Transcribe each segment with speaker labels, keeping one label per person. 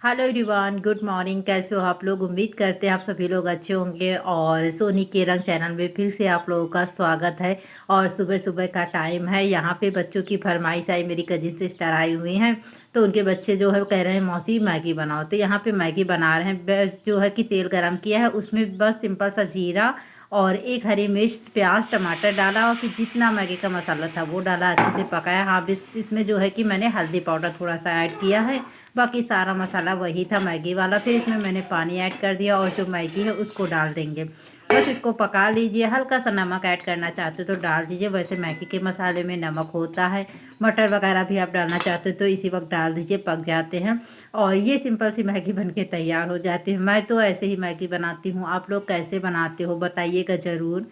Speaker 1: Hello everyone, good morning. कैसे हो आप लोग? उम्मीद करते हैं आप सभी लोग अच्छे होंगे। और सोनी के रंग चैनल में फिर से आप लोगों का स्वागत है। और सुबह सुबह का टाइम है, यहाँ पे बच्चों की फरमाइश आई, मेरी कजिन सिस्टर आई हुई हैं। तो उनके बच्चे जो है वो कह रहे हैं मौसी मैगी बनाओ, तो यहाँ पे मैगी बना रहे हैं। बस जो है कि तेल गरम किया है, उसमें बस सिंपल सा जीरा और एक हरी मिर्च, प्याज, टमाटर डाला और फिर जितना मैगी का मसाला था वो डाला, अच्छे से पकाया। हाँ, बस इसमें जो है कि मैंने हल्दी पाउडर थोड़ा सा ऐड किया है, बाकी सारा मसाला वही था मैगी वाला। फिर इसमें मैंने पानी ऐड कर दिया और जो मैगी है उसको डाल देंगे। बस इसको पका लीजिए। हल्का सा नमक ऐड करना चाहते हो तो डाल दीजिए, वैसे मैगी के मसाले में नमक होता है। मटर वगैरह भी आप डालना चाहते हो तो इसी वक्त डाल दीजिए, पक जाते हैं। और ये सिंपल सी मैगी बन के तैयार हो जाती है। मैं तो ऐसे ही मैगी बनाती हूँ, आप लोग कैसे बनाते हो बताइएगा ज़रूर।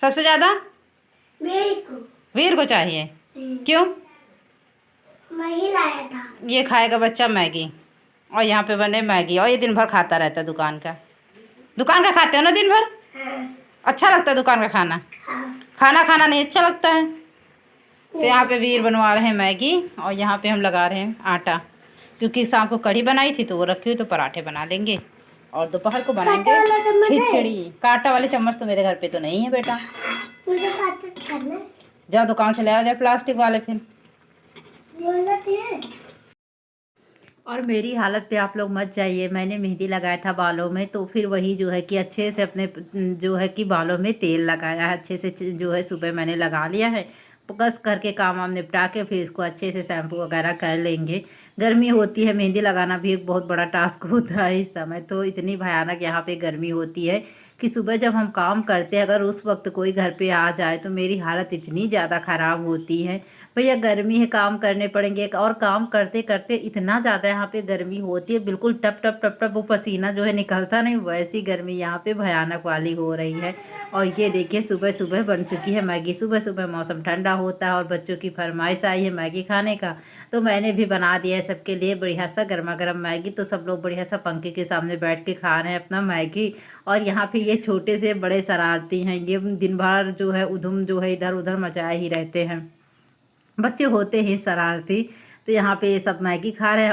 Speaker 1: सबसे ज़्यादा वीर को चाहिए। क्यों?
Speaker 2: वही लाया था।
Speaker 1: ये खाएगा बच्चा मैगी, और यहाँ पे बने मैगी, और ये दिन भर खाता रहता है दुकान का। दुकान का खाते हो ना दिन भर?
Speaker 2: हाँ।
Speaker 1: अच्छा लगता है दुकान का खाना?
Speaker 2: हाँ।
Speaker 1: खाना खाना नहीं अच्छा लगता है? तो यहाँ पे वीर बनवा रहे हैं मैगी, और यहाँ पे हम लगा रहे हैं आटा, क्योंकि शाम को कढ़ी बनाई थी तो वो रखी हुई, तो पराठे बना लेंगे। और दोपहर को बनाएंगे खिचड़ी। कांटा वाले चम्मच तो मेरे घर पे तो नहीं है बेटा।
Speaker 2: मुझे काट करना है।
Speaker 1: जाओ दुकान से ले आ जाए प्लास्टिक वाले फिर। और मेरी हालत पे आप लोग मत जाइए। मैंने मेहंदी लगाया था बालों में, तो फिर वही जो है कि अच्छे से अपने जो है कि बालों में तेल लगाया है, अच्छे से जो है सुबह मैंने लगा लिया है। कस करके काम वाम निपटा के फिर इसको अच्छे से शैम्पू वगैरह कर लेंगे। गर्मी होती है, मेहंदी लगाना भी एक बहुत बड़ा टास्क होता है इस समय। तो इतनी भयानक यहाँ पे गर्मी होती है कि सुबह जब हम काम करते हैं, अगर उस वक्त कोई घर पे आ जाए तो मेरी हालत इतनी ज़्यादा ख़राब होती है। भैया गर्मी है, काम करने पड़ेंगे। और काम करते करते इतना ज़्यादा यहाँ पे गर्मी होती है, बिल्कुल टप टप टप टप वो पसीना जो है निकलता नहीं, वैसी गर्मी यहाँ पे भयानक वाली हो रही है। और ये देखिए सुबह सुबह बन चुकी है मैगी। सुबह सुबह मौसम ठंडा होता है और बच्चों की फरमाइश आई है मैगी खाने का, तो मैंने भी बना दिया है सबके लिए बढ़िया सा गर्मा गर्म मैगी। तो सब लोग बढ़िया सा पंखे के सामने बैठ के खा रहे हैं अपना मैगी। और यहाँ पे ये छोटे से बड़े शरारती हैं, ये दिन भर जो है उधम जो है इधर उधर मचाए ही रहते हैं। बच्चे होते हैं शरारती। तो यहाँ पे ये सब मैगी खा रहे हैं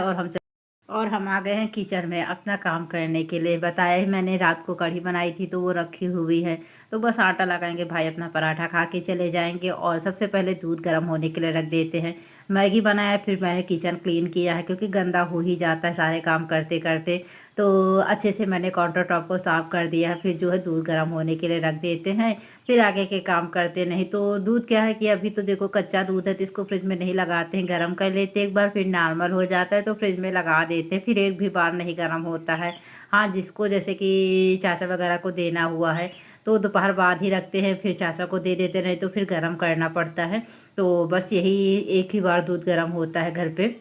Speaker 1: और हम आ गए हैं किचन में अपना काम करने के लिए। बताया ही मैंने, रात को कढ़ी बनाई थी तो वो रखी हुई है। तो बस आटा लगाएंगे, भाई अपना पराठा खा के चले जाएंगे। और सबसे पहले दूध गर्म होने के लिए रख देते हैं। मैगी बनाया, फिर मैंने किचन क्लीन किया है क्योंकि गंदा हो ही जाता है सारे काम करते करते। तो अच्छे से मैंने काउंटर टॉप को साफ़ कर दिया है। फिर जो है दूध गर्म होने के लिए रख देते हैं, फिर आगे के काम करते। नहीं तो दूध क्या है कि अभी तो देखो कच्चा दूध है तो इसको फ्रिज में नहीं लगाते हैं, गर्म कर लेते एक बार, फिर नॉर्मल हो जाता है तो फ्रिज में लगा देते हैं, फिर एक भी बार नहीं गर्म होता है। हाँ, जिसको जैसे कि चाचा वगैरह को देना हुआ है तो दोपहर बाद ही रखते हैं, फिर चाचा को दे देते, नहीं तो फिर गर्म करना पड़ता है। तो बस यही एक ही बार दूध गर्म होता है घर पे।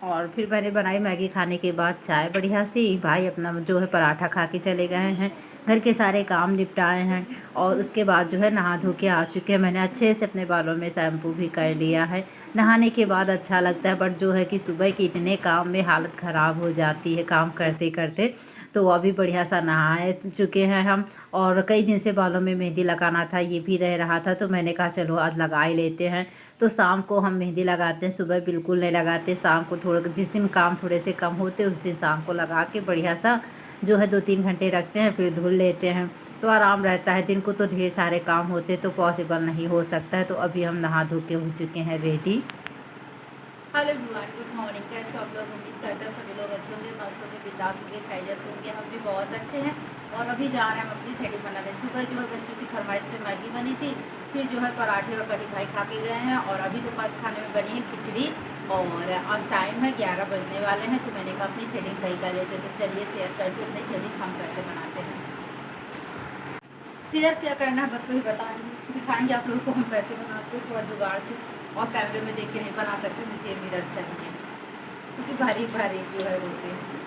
Speaker 1: और फिर मैंने बनाई मैगी खाने के बाद चाय बढ़िया सी। भाई अपना जो है पराठा खा के चले गए हैं, घर के सारे काम निपटाए हैं। और उसके बाद जो है नहा धो के आ चुके हैं। मैंने अच्छे से अपने बालों में शैम्पू भी कर लिया है। नहाने के बाद अच्छा लगता है, बट जो है कि सुबह के इतने काम में हालत ख़राब हो जाती है काम करते करते। तो अभी बढ़िया सा नहा चुके हैं हम। और कई दिन से बालों में मेहंदी लगाना था, ये भी रह रहा था, तो मैंने कहा चलो आज लगा ही लेते हैं। तो शाम को हम मेहंदी लगाते हैं, सुबह बिल्कुल नहीं लगाते। शाम को थोड़ा, जिस दिन काम थोड़े से कम होते उस दिन शाम को लगा के बढ़िया सा जो है 2-3 घंटे रखते हैं, फिर धुल लेते हैं तो आराम रहता है। दिन को तो ढेर सारे काम होते तो पॉसिबल नहीं हो सकता है। तो अभी हम नहा धो के हो चुके हैं ready. Hello everyone, good morning. कैसे आप लोग? उम्मीद करते हैं सभी लोग अच्छे होंगे, मस्त होंगे, बिंदास होंगे, खैरियत से होंगे। हम भी बहुत अच्छे हैं। और अभी जा रहे हैं हम अपनी थ्रेडिंग बनाने। सुबह जो है बच्चों की फरमाइश पे मैगी बनी थी, फिर जो है पराठे और कढ़ी भाई खा के गए हैं। और अभी दोपहर खाने में बनी है खिचड़ी। और आज टाइम है 11 बजने वाले हैं, तो मैंने कहा अपनी थ्रेडिंग सही कर लेते। तो चलिए शेयर करते अपनी थ्रेडिंग हम कैसे बनाते हैं। शेयर क्या करना है, बस वही बताएंगे, दिखाएंगे आप लोगों को हम कैसे बनाते हैं, थोड़ा जुगाड़ से। और कैमरे में देख के नहीं बना सकते, मुझे मिरर चाहिए क्योंकि भारी भारी जो है होते हैं।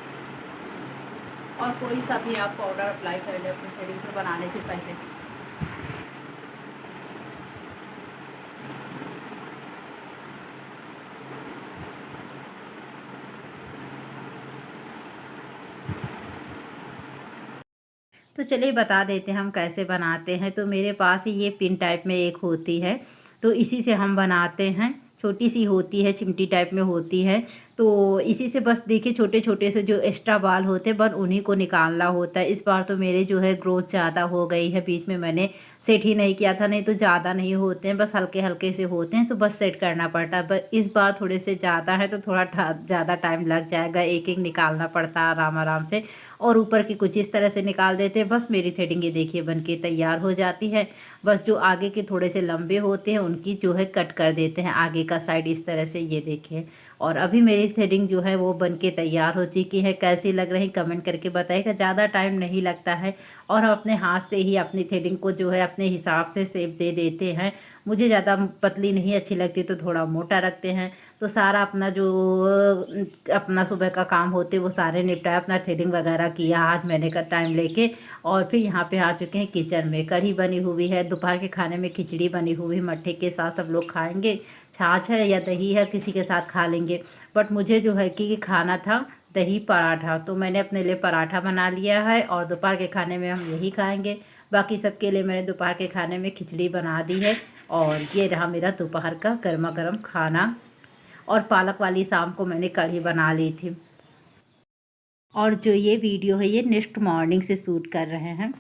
Speaker 1: और कोई सा भी आप पाउडर अप्लाई कर ले अपनी थ्रेडिंग को बनाने से पहले। तो चलिए बता देते हैं हम कैसे बनाते हैं। तो मेरे पास ये पिन टाइप में एक होती है, तो इसी से हम बनाते हैं। छोटी सी होती है, चिमटी टाइप में होती है। तो इसी से बस देखिए छोटे छोटे से जो एक्स्ट्रा बाल होते हैं बस उन्हीं को निकालना होता है। इस बार तो मेरे जो है ग्रोथ ज़्यादा हो गई है, बीच में मैंने सेट ही नहीं किया था, नहीं तो ज़्यादा नहीं होते हैं, बस हल्के हल्के से होते हैं, तो बस सेट करना पड़ता है। बस इस बार थोड़े से ज़्यादा है तो थोड़ा ज़्यादा टाइम लग जाएगा, एक एक निकालना पड़ता है आराम आराम से। और ऊपर की कुछ इस तरह से निकाल देते हैं। बस मेरी थ्रेडिंग ये देखिए बन के तैयार हो जाती है। बस जो आगे के थोड़े से लंबे होते हैं उनकी जो है कट कर देते हैं आगे का साइड इस तरह से, ये देखिए। और अभी मेरी थ्रेडिंग जो है वो बन के तैयार हो चुकी है। कैसी लग रही कमेंट करके बताइएगा। ज़्यादा टाइम नहीं लगता है और हम अपने हाथ से ही अपनी थ्रेडिंग को जो है अपने हिसाब से शेप दे देते हैं। मुझे ज़्यादा पतली नहीं अच्छी लगती तो थोड़ा मोटा रखते हैं। तो सारा अपना जो अपना सुबह का काम होते वो सारे निपटाए, अपना थ्रेडिंग वगैरह किया आज मैंने का टाइम लेके। और फिर यहाँ पे आ चुके हैं किचन में। कढ़ी बनी हुई है, दोपहर के खाने में खिचड़ी बनी हुई मट्ठे के साथ सब लोग खाएंगे। छाछ है या दही है किसी के साथ खा लेंगे, बट मुझे जो है कि खाना था दही पराठा, तो मैंने अपने लिए पराठा बना लिया है और दोपहर के खाने में हम यही खाएंगे। बाकी सबके लिए मैंने दोपहर के खाने में खिचड़ी बना दी है। और ये रहा मेरा दोपहर का गर्मा गर्म खाना। और पालक वाली शाम को मैंने कढ़ी बना ली थी। और जो ये वीडियो है ये नेक्स्ट मॉर्निंग से शूट कर रहे हैं।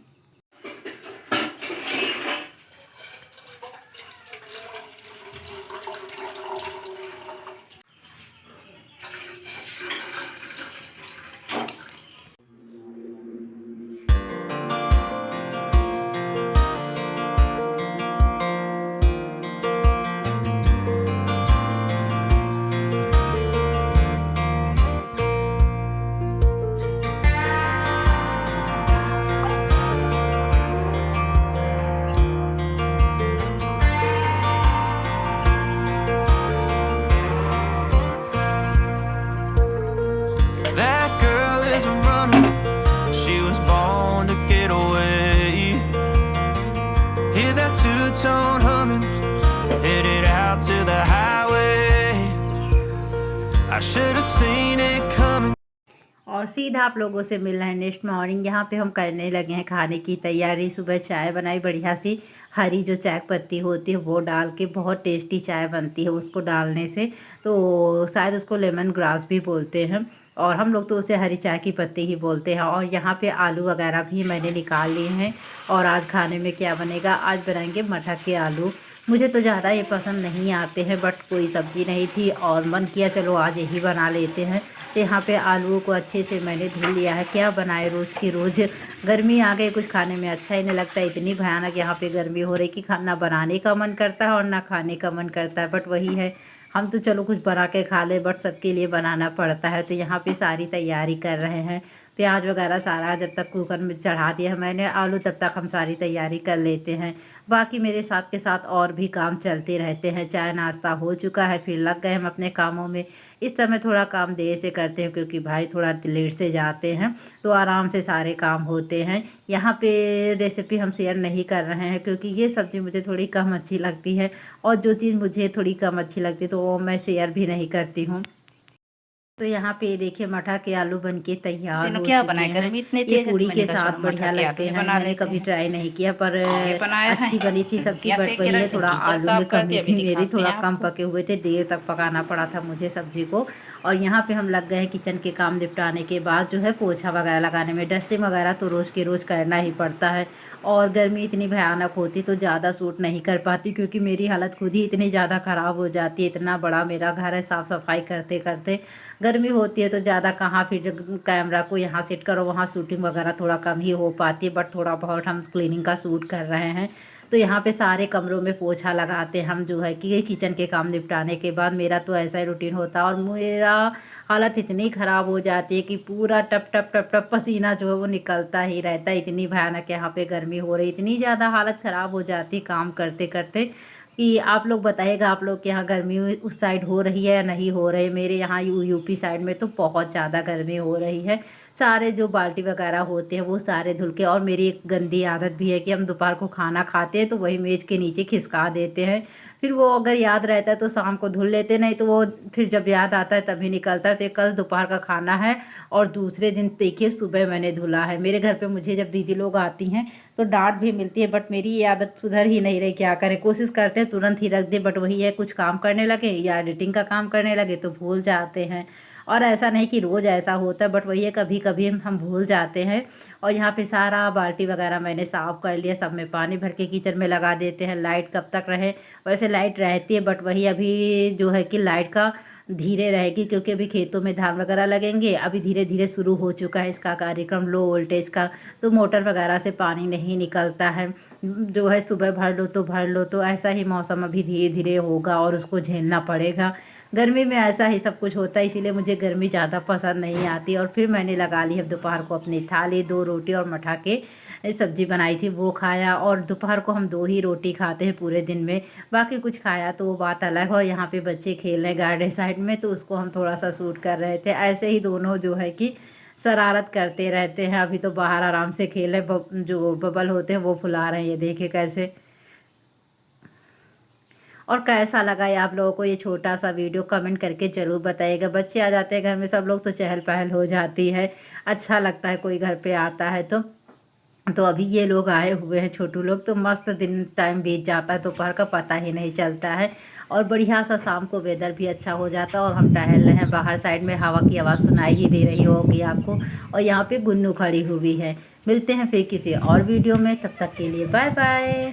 Speaker 3: That girl is a runner. She was born to get away. Hear that two-tone humming, headed out to the highway. I should have seen it coming.
Speaker 1: और सीधा आप लोगों से मिल रहे हैं नेक्स्ट मॉर्निंग। यहाँ पे हम करने लगे हैं खाने की तैयारी। सुबह चाय बनाई बढ़िया सी, हरी जो चाय पत्ती होती है वो डाल के, बहुत टेस्टी चाय बनती है उसको डालने से। तो शायद उसको लेमन ग्रास भी बोलते हैं और हम लोग तो उसे हरी चाय की पत्ती ही बोलते हैं। और यहाँ पे आलू वगैरह भी मैंने निकाल लिए हैं। और आज खाने में क्या बनेगा, आज बनाएंगे मटर के आलू। मुझे तो ज़्यादा ये पसंद नहीं आते हैं, बट कोई सब्ज़ी नहीं थी और मन किया चलो आज यही बना लेते हैं। तो यहाँ पे आलूओं को अच्छे से मैंने धुल लिया है। क्या बनाए रोज़ की रोज़, गर्मी आ गई, कुछ खाने में अच्छा ही नहीं लगता। इतनी भयानक यहाँ पे गर्मी हो रही कि खाना बनाने का मन करता है और ना खाने का मन करता है। बट वही है, हम तो चलो कुछ बना के खा ले, बट सबके लिए बनाना पड़ता है। तो यहाँ पे सारी तैयारी कर रहे हैं। प्याज वगैरह सारा जब तक कुकर में चढ़ा दिया है मैंने आलू, तब तक हम सारी तैयारी कर लेते हैं। बाकी मेरे साथ के साथ और भी काम चलते रहते हैं। चाय नाश्ता हो चुका है, फिर लग गए हम अपने कामों में। इस समय थोड़ा काम देर से करते हैं क्योंकि भाई थोड़ा लेट से जाते हैं, तो आराम से सारे काम होते हैं। यहाँ पे रेसिपी हम शेयर नहीं कर रहे हैं क्योंकि ये सब्ज़ी मुझे थोड़ी कम अच्छी लगती है और जो चीज़ मुझे थोड़ी कम अच्छी लगती है तो वो मैं शेयर भी नहीं करती हूँ। तो यहाँ पे देखिए मठा के आलू बन के तैयार हो
Speaker 4: क्या
Speaker 1: चुके
Speaker 4: बनाए,
Speaker 1: हैं।
Speaker 4: गर्मी इतनी
Speaker 1: ये
Speaker 4: तेज है
Speaker 1: पूड़ी
Speaker 4: तो
Speaker 1: के
Speaker 4: मैंने कहा
Speaker 1: साथ
Speaker 4: चलो
Speaker 1: बढ़िया
Speaker 4: मटर के
Speaker 1: लगते
Speaker 4: आलू
Speaker 1: हैं।
Speaker 4: बना
Speaker 1: मैंने
Speaker 4: लेते
Speaker 1: कभी
Speaker 4: हैं।
Speaker 1: ट्राई नहीं किया पर
Speaker 4: ये बनाया है,
Speaker 1: अच्छी बनी थी सब्जी।
Speaker 4: या
Speaker 1: बट
Speaker 4: सेक के
Speaker 1: वही है
Speaker 4: रख
Speaker 1: थोड़ा
Speaker 4: किचन
Speaker 1: आलू
Speaker 4: साफ
Speaker 1: में
Speaker 4: कर
Speaker 1: कमी
Speaker 4: दिया, अभी
Speaker 1: थी मेरी,
Speaker 4: दिखाते
Speaker 1: थोड़ा
Speaker 4: हैं
Speaker 1: कम
Speaker 4: आपको।
Speaker 1: पके हुए थे, देर तक पकाना पड़ा था मुझे सब्जी को। और यहाँ पे हम लग गए हैं किचन के काम निपटाने के बाद जो है पोछा वगैरह लगाने में। डस्टिंग वगैरह तो रोज़ के रोज़ करना ही पड़ता है और गर्मी इतनी भयानक होती तो ज़्यादा सूट नहीं कर पाती क्योंकि मेरी हालत खुद ही इतनी ज़्यादा ख़राब हो जाती है। इतना बड़ा मेरा घर है, साफ़ सफाई करते करते गर्मी होती है तो ज़्यादा कहाँ फिर कैमरा को यहाँ सेट करो वहाँ शूटिंग वगैरह थोड़ा कम ही हो पाती है। बट थोड़ा बहुत हम क्लीनिंग का शूट कर रहे हैं। तो यहाँ पे सारे कमरों में पोछा लगाते हम जो है कि किचन के काम निपटाने के बाद। मेरा तो ऐसा ही रूटीन होता है और मेरा हालत इतनी ख़राब हो जाती है कि पूरा टप टप टप टप पसीना जो है वो निकलता ही रहता है। इतनी भयानक यहाँ पे गर्मी हो रही, इतनी ज़्यादा हालत ख़राब हो जाती काम करते करते। कि आप लोग बताइएगा आप लोग के यहाँ गर्मी उस साइड हो रही है या नहीं हो रही है। मेरे यहाँ यूपी साइड में तो बहुत ज़्यादा गर्मी हो रही है। सारे जो बाल्टी वगैरह होते हैं वो सारे धुल के, और मेरी एक गंदी आदत भी है कि हम दोपहर को खाना खाते हैं तो वही मेज़ के नीचे खिसका देते हैं। फिर वो अगर याद रहता है तो शाम को धुल लेते, नहीं तो वो फिर जब याद आता है तभी निकलता है। तो ये कल दोपहर का खाना है और दूसरे दिन देखिए सुबह मैंने धुला है। मेरे घर पे मुझे जब दीदी लोग आती हैं तो डांट भी मिलती है, बट मेरी ये आदत सुधर ही नहीं रही। क्या करें, कोशिश करते हैं तुरंत ही रख दे, बट वही है कुछ काम करने लगे या एडिटिंग का काम करने लगे तो भूल जाते हैं। और ऐसा नहीं कि रोज़ ऐसा होता है, बट वही है कभी कभी हम भूल जाते हैं। और यहाँ पे सारा बाल्टी वगैरह मैंने साफ़ कर लिया, सब में पानी भर के किचन में लगा देते हैं। लाइट कब तक रहे, वैसे लाइट रहती है बट वही अभी जो है कि लाइट का धीरे रहेगी, क्योंकि अभी खेतों में धान वगैरह लगेंगे। अभी धीरे धीरे शुरू हो चुका है इसका कार्यक्रम लो वोल्टेज का, तो मोटर वगैरह से पानी नहीं निकलता है। जो है सुबह भर लो तो भर लो, तो ऐसा ही मौसम अभी धीरे धीरे होगा और उसको झेलना पड़ेगा। गर्मी में ऐसा ही सब कुछ होता है, इसीलिए मुझे गर्मी ज़्यादा पसंद नहीं आती। और फिर मैंने लगा ली अब दोपहर को अपनी थाली, 2 रोटी और मठा के सब्जी बनाई थी वो खाया। और दोपहर को हम 2 ही रोटी खाते हैं पूरे दिन में, बाकी कुछ खाया तो वो बात अलग है। और यहाँ पे बच्चे खेल रहे हैं गार्डन साइड में, तो उसको हम थोड़ा सा शूट कर रहे थे। ऐसे ही दोनों जो है कि शरारत करते रहते हैं। अभी तो बाहर आराम से खेल रहे, जो बबल होते हैं वो फुला रहे हैं, ये देखिए कैसे। और कैसा लगा ये आप लोगों को ये छोटा सा वीडियो, कमेंट करके ज़रूर बताइएगा। बच्चे आ जाते हैं घर में सब लोग तो चहल पहल हो जाती है, अच्छा लगता है कोई घर पे आता है तो अभी ये लोग आए हुए हैं छोटू लोग, तो मस्त दिन टाइम बीत जाता है, दोपहर का पता ही नहीं चलता है। और बढ़िया सा शाम को वेदर भी अच्छा हो जाता है। और हम टहल रहे हैं बाहर साइड में, हवा की आवाज़ सुनाई ही दे रही होगी आपको। और यहाँ पे गुन्नू खड़ी हुई है। मिलते हैं फिर किसी और वीडियो में, तब तक के लिए बाय बाय।